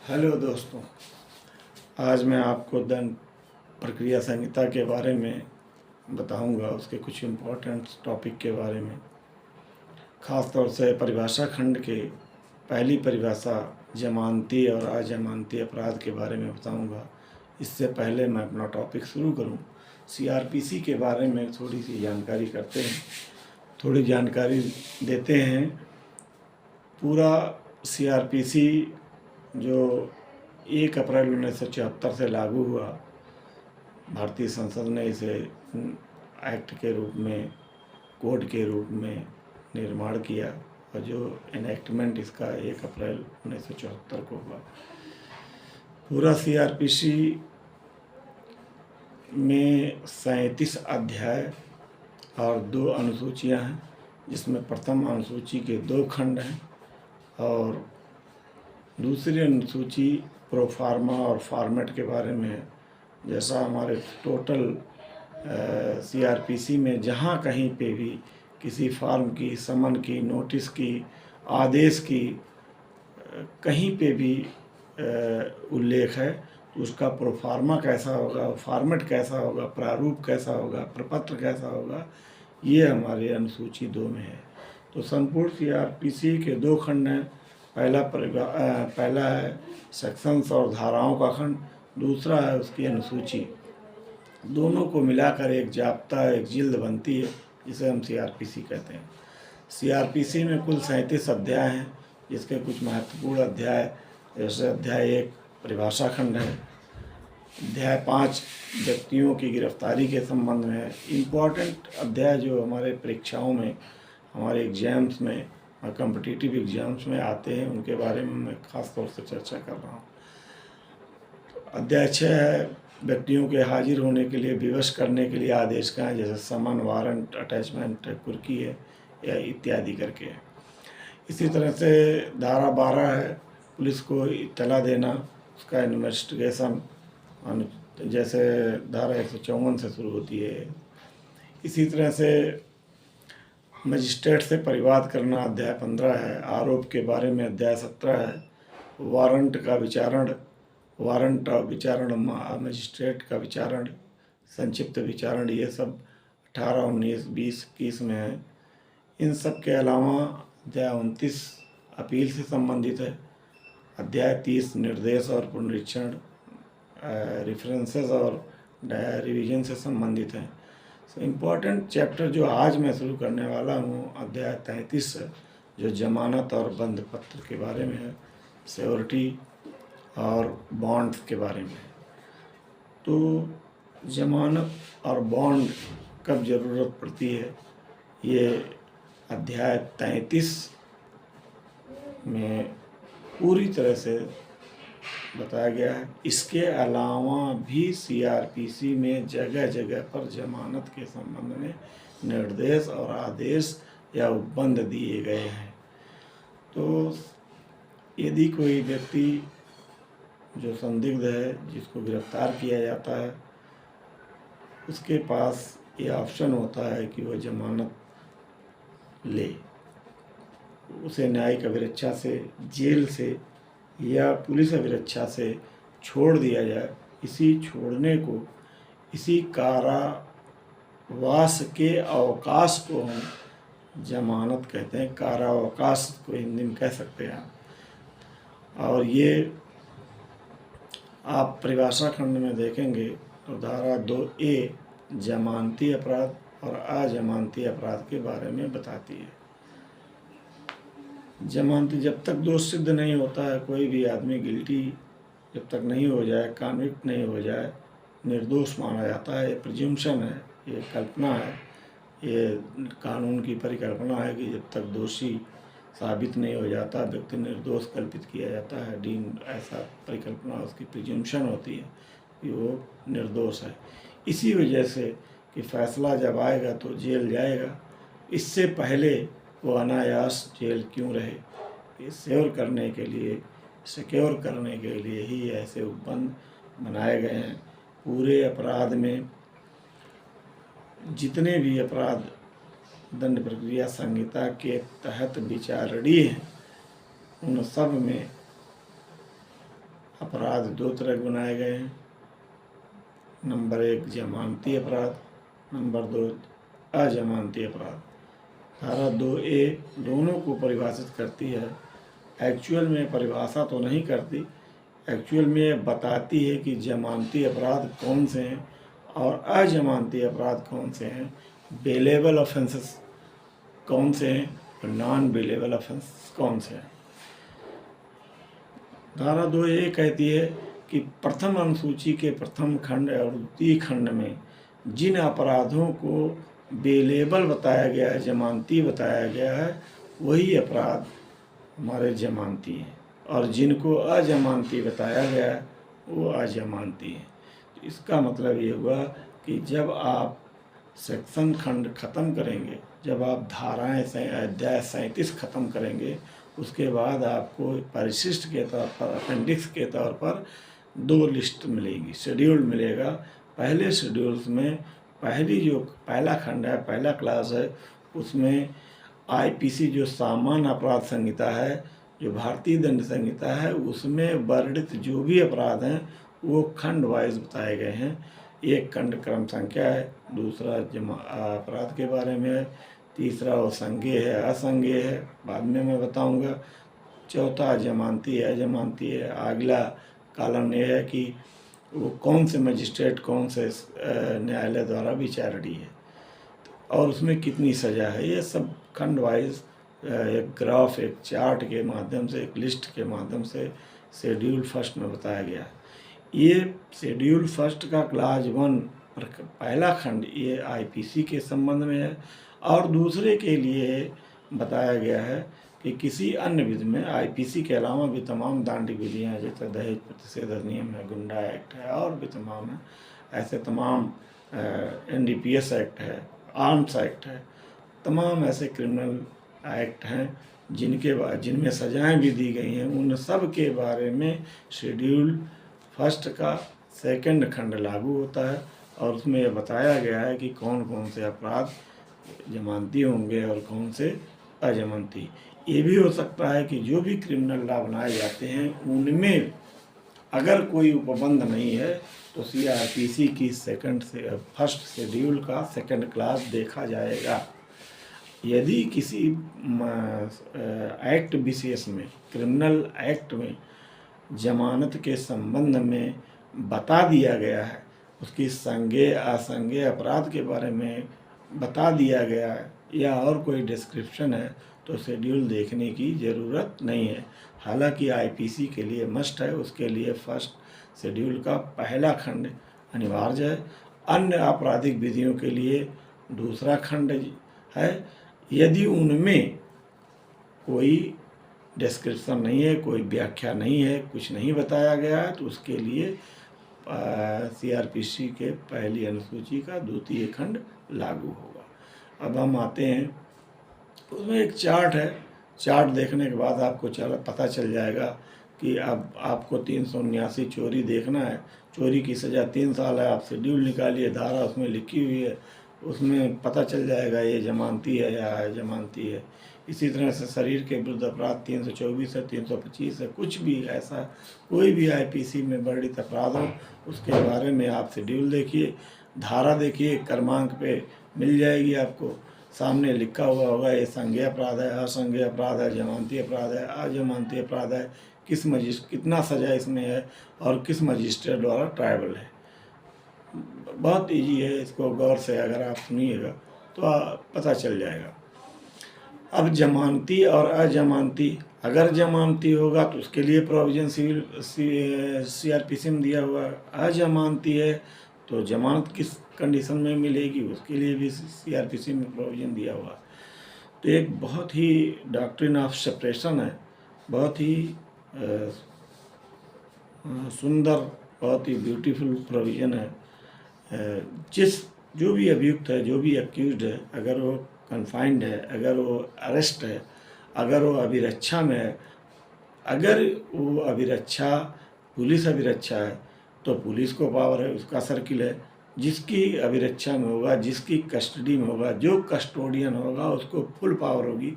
Hello दोस्तों, आज मैं आपको दंड प्रक्रिया संहिता के बारे में बताऊंगा, उसके कुछ इम्पोर्टेंट टॉपिक के बारे में। ख़ास तौर से परिभाषा खंड के पहली परिभाषा जमानती और अजमानती अपराध के बारे में बताऊंगा। इससे पहले मैं अपना टॉपिक शुरू करूं, सीआरपीसी के बारे में थोड़ी सी जानकारी करते हैं, थोड़ी जानकारी देते हैं। पूरा सीआरपीसी जो 1 अप्रैल 1974 से लागू हुआ, भारतीय संसद ने इसे एक्ट के रूप में, कोड के रूप में निर्माण किया और जो इनेक्टमेंट इसका 1 अप्रैल 1974 को हुआ। पूरा सीआरपीसी में 37 अध्याय और 2 अनुसूचियां हैं, जिसमें प्रथम अनुसूची के 2 खंड हैं और दूसरी अनुसूची प्रोफार्मा और फॉर्मेट के बारे में है। जैसा हमारे टोटल सीआरपीसी में जहाँ कहीं पे भी किसी फॉर्म की, समन की, नोटिस की, आदेश की कहीं पे भी उल्लेख है तो उसका प्रोफार्मा कैसा होगा, फॉर्मेट कैसा होगा, प्रारूप कैसा होगा, प्रपत्र कैसा होगा, ये हमारे अनुसूची 2 में है। तो संपूर्ण सीआरपीसी के 2 खंड हैं। पहला है सेक्शंस और धाराओं का खंड, दूसरा है उसकी अनुसूची। दोनों को मिलाकर एक जाब्ता, एक जिल्द बनती है, जिसे हम सीआरपीसी कहते हैं। सीआरपीसी में कुल 37 अध्याय हैं, जिसके कुछ महत्वपूर्ण अध्याय, जैसे अध्याय 1 परिभाषा खंड है, अध्याय 5 व्यक्तियों की गिरफ्तारी के संबंध में है। इम्पॉर्टेंट अध्याय जो हमारे परीक्षाओं में, हमारे एग्जाम्स में और कॉम्पिटिटिव एग्जाम्स में आते हैं, उनके बारे में मैं ख़ास तौर से चर्चा कर रहा हूँ। अध्याय 6 है व्यक्तियों के हाजिर होने के लिए, विवश करने के लिए आदेश का है, जैसे समन, वारंट, अटैचमेंट, कुर्की है या इत्यादि करके। इसी तरह से धारा 12 है पुलिस को इत्तला देना, उसका इन्वेस्टिगेशन, जैसे धारा 154 से शुरू होती है। इसी तरह से मजिस्ट्रेट से परिवाद करना अध्याय 15 है। आरोप के बारे में अध्याय 17 है। वारंट का विचारण, वारंट और विचारण, मजिस्ट्रेट का विचारण, संक्षिप्त विचारण, ये सब 18, 19, 20, 21 में है। इन सब के अलावा अध्याय 29 अपील से संबंधित है। अध्याय 30 निर्देश और पुनरीक्षण, रेफरेंसेस और रिवीजन से संबंधित है। इम्पॉर्टेंट चैप्टर जो आज मैं शुरू करने वाला हूँ, अध्याय 33 है, जो जमानत और बंद पत्र के बारे में है, सिक्योरिटी और बॉन्ड्स के बारे में है। तो जमानत और बॉन्ड कब ज़रूरत पड़ती है, ये अध्याय 33 में पूरी तरह से बताया गया है। इसके अलावा भी सीआरपीसी में जगह जगह पर जमानत के संबंध में निर्देश और आदेश या उपबंध दिए गए हैं। तो यदि कोई व्यक्ति जो संदिग्ध है, जिसको गिरफ्तार किया जाता है, उसके पास ये ऑप्शन होता है कि वह जमानत ले, उसे न्यायिक अभिरक्षा से, जेल से या पुलिस अभिरक्षा से छोड़ दिया जाए। इसी छोड़ने को, इसी कारावास के अवकाश को हम जमानत कहते हैं। कारावकाश को हिंदी में कह सकते हैं। और ये आप परिभाषा खंड में देखेंगे तो धारा 2A जमानती अपराध और अजमानती अपराध के बारे में बताती है। जमानती, जब तक दोष सिद्ध नहीं होता है, कोई भी आदमी गिल्टी जब तक नहीं हो जाए, कन्विक्ट नहीं हो जाए, निर्दोष माना जाता है। ये प्रिजम्पशन है, ये कल्पना है, ये कानून की परिकल्पना है कि जब तक दोषी साबित नहीं हो जाता, व्यक्ति निर्दोष कल्पित किया जाता है। डीम ऐसा परिकल्पना, उसकी प्रिजम्पशन होती है कि वो निर्दोष है। इसी वजह से कि फैसला जब आएगा तो जेल जाएगा, इससे पहले वो अनायास जेल क्यों रहे, ये सिक्योर करने के लिए ही ऐसे उपबंध बनाए गए हैं। पूरे अपराध में जितने भी अपराध दंड प्रक्रिया संहिता के तहत विचारणीय हैं, उन सब में अपराध दो तरह के बनाए गए हैं। नंबर 1 जमानती अपराध, नंबर 2 अजमानती अपराध। धारा 2A दोनों को परिभाषित करती है। एक्चुअल में परिभाषा तो नहीं करती, एक्चुअल में बताती है कि जमानती अपराध कौन से हैं और अजमानती अपराध कौन से हैं, बेलेबल ऑफेंसेस कौन से हैं और नॉन बेलेबल ऑफेंस कौन से हैं। धारा 2A कहती है कि प्रथम अनुसूची के प्रथम खंड और द्वितीय खंड में जिन अपराधों को बेलेबल बताया गया है, जमानती बताया गया है, वही अपराध हमारे जमानती हैं, और जिनको अजमानती बताया गया है वो अजमानती हैं। तो इसका मतलब ये हुआ कि जब आप सेक्शन खंड ख़त्म करेंगे, जब आप धाराएँ अध्याय 37 ख़त्म करेंगे, उसके बाद आपको परिशिष्ट के तौर पर, अपेंडिक्स के तौर पर 2 लिस्ट मिलेगी, शेड्यूल मिलेगा। पहले शेड्यूल्स में पहला खंड है, पहला क्लास है, उसमें आईपीसी जो सामान्य अपराध संहिता है, जो भारतीय दंड संहिता है, उसमें वर्णित जो भी अपराध हैं वो खंड वाइज बताए गए हैं। एक खंड क्रम संख्या है, दूसरा अपराध के बारे में है, तीसरा वो संज्ञेय है असंज्ञेय है, बाद में मैं बताऊंगा, चौथा जमानती है अजमानती है। अगला कॉलम ये है कि वो कौन से मजिस्ट्रेट कौन से न्यायालय द्वारा विचारणी है और उसमें कितनी सज़ा है। ये सब खंड वाइज एक ग्राफ, एक चार्ट के माध्यम से, एक लिस्ट के माध्यम से शेड्यूल फर्स्ट में बताया गया है। ये शेड्यूल फर्स्ट का क्लास 1 पहला खंड ये आईपीसी के संबंध में है, और दूसरे के लिए बताया गया है कि किसी अन्य विधि में आईपीसी के अलावा भी तमाम दांडिक विधियाँ हैं, जैसे दहेज प्रतिषेध अधिनियम है, गुंडा एक्ट है, और भी तमाम है, ऐसे तमाम एनडीपीएस एक्ट है, आर्म्स एक्ट है, तमाम ऐसे क्रिमिनल एक्ट हैं जिनमें सजाएं भी दी गई हैं। उन सब के बारे में शेड्यूल फर्स्ट का सेकंड खंड लागू होता है, और उसमें यह बताया गया है कि कौन कौन से अपराध जमानती होंगे और कौन से अजमानती। ये भी हो सकता है कि जो भी क्रिमिनल लॉ बनाए जाते हैं उनमें अगर कोई उपबंध नहीं है तो सीआरपीसी की फर्स्ट शेड्यूल का सेकंड क्लास देखा जाएगा। यदि किसी एक्ट विशेष में, क्रिमिनल एक्ट में जमानत के संबंध में बता दिया गया है, उसकी संज्ञेय असंज्ञेय अपराध के बारे में बता दिया गया है, या और कोई डिस्क्रिप्शन है, तो शेड्यूल देखने की ज़रूरत नहीं है। हालांकि आईपीसी के लिए मस्ट है, उसके लिए फर्स्ट शेड्यूल का पहला खंड अनिवार्य है। अन्य आपराधिक विधियों के लिए दूसरा खंड है। यदि उनमें कोई डिस्क्रिप्शन नहीं है, कोई व्याख्या नहीं है, कुछ नहीं बताया गया है, तो उसके लिए सीआरपीसी के पहली अनुसूची का द्वितीय खंड लागू होगा। अब हम आते हैं, उसमें एक चार्ट है। चार्ट देखने के बाद आपको पता चल जाएगा कि अब आपको 379 चोरी देखना है। चोरी की सज़ा 3 साल है। आप शेड्यूल निकालिए, धारा उसमें लिखी हुई है, उसमें पता चल जाएगा ये जमानती है या अजमानती है। इसी तरह से शरीर के विरुद्ध अपराध 324 है, 325 है, कुछ भी ऐसा कोई भी आईपीसी में वर्णित अपराध हो उसके बारे में आप शेड्यूल देखिए, धारा देखिए, क्रमांक पे मिल जाएगी आपको। सामने लिखा हुआ होगा ये संज्ञेय अपराध है, असंज्ञेय अपराध है, जमानती अपराध है, अजमानती अपराध है, कितना सज़ा इसमें है और किस मजिस्ट्रेट द्वारा ट्रायबल है। बहुत इजी है, इसको गौर से अगर आप सुनिएगा तो पता चल जाएगा। अब जमानती और अजमानती, अगर जमानती होगा तो उसके लिए प्रोविजन सीआरपीसी में दिया हुआ है। अजमानती है तो जमानत किस कंडीशन में मिलेगी उसके लिए भी सीआरपीसी में प्रोविजन दिया हुआ है। तो एक बहुत ही डॉक्ट्रिन ऑफ सेपरेशन है, बहुत ही सुंदर, बहुत ही ब्यूटीफुल प्रोविज़न है। जो भी अभियुक्त है, जो भी एक्यूज्ड है, अगर वो कन्फाइंड है, अगर वो अरेस्ट है, अगर वो अभिरक्षा में है, अगर वो अभिरक्षा पुलिस अभिरक्षा है तो पुलिस को पावर है, उसका सर्किल है। जिसकी अभिरक्षा में होगा, जिसकी कस्टडी में होगा, जो कस्टोडियन होगा उसको फुल पावर होगी।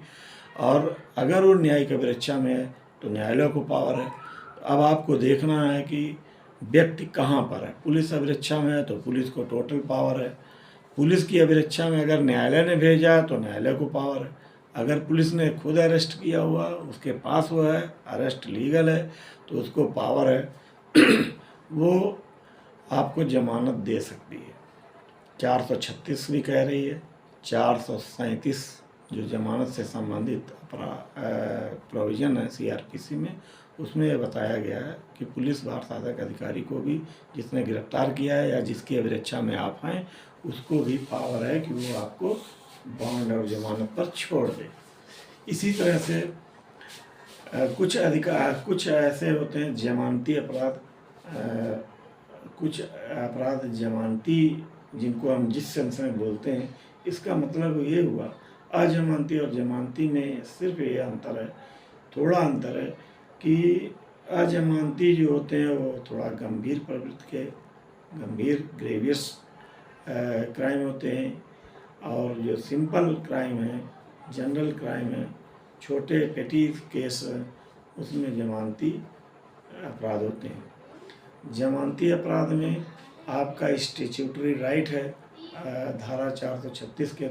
और अगर वो न्यायिक अभिरक्षा में है तो न्यायालय को पावर है। अब आपको देखना है कि व्यक्ति कहाँ पर है। पुलिस अभिरक्षा में है तो पुलिस को टोटल पावर है। पुलिस की अभिरक्षा में अगर न्यायालय ने भेजा तो न्यायालय को पावर है। अगर पुलिस ने खुद अरेस्ट किया हुआ, उसके पास वो है, अरेस्ट लीगल है, तो उसको पावर है वो आपको जमानत दे सकती है। 436 भी कह रही है, 437 जो जमानत से संबंधित प्रोविज़न है सीआरपीसी में, उसमें यह बताया गया है कि पुलिस वार साधक अधिकारी को भी, जिसने गिरफ्तार किया है या जिसकी अभिरक्षा में आप हैं, उसको भी पावर है कि वो आपको बॉन्ड और जमानत पर छोड़ दे। इसी तरह से कुछ ऐसे होते हैं जमानती अपराध, कुछ अपराध जमानती जिनको हम जिस सेंस में बोलते हैं, इसका मतलब ये हुआ अजमानती और जमानती में सिर्फ ये अंतर है, थोड़ा अंतर है कि अजमानती जो होते हैं वो थोड़ा गंभीर प्रवृत्ति के, गंभीर ग्रेवियस क्राइम होते हैं, और जो सिंपल क्राइम है, जनरल क्राइम है, छोटे पेटी केस, उसमें जमानती अपराध होते हैं। जमानती अपराध में आपका स्टैट्यूटरी राइट है, धारा 436 के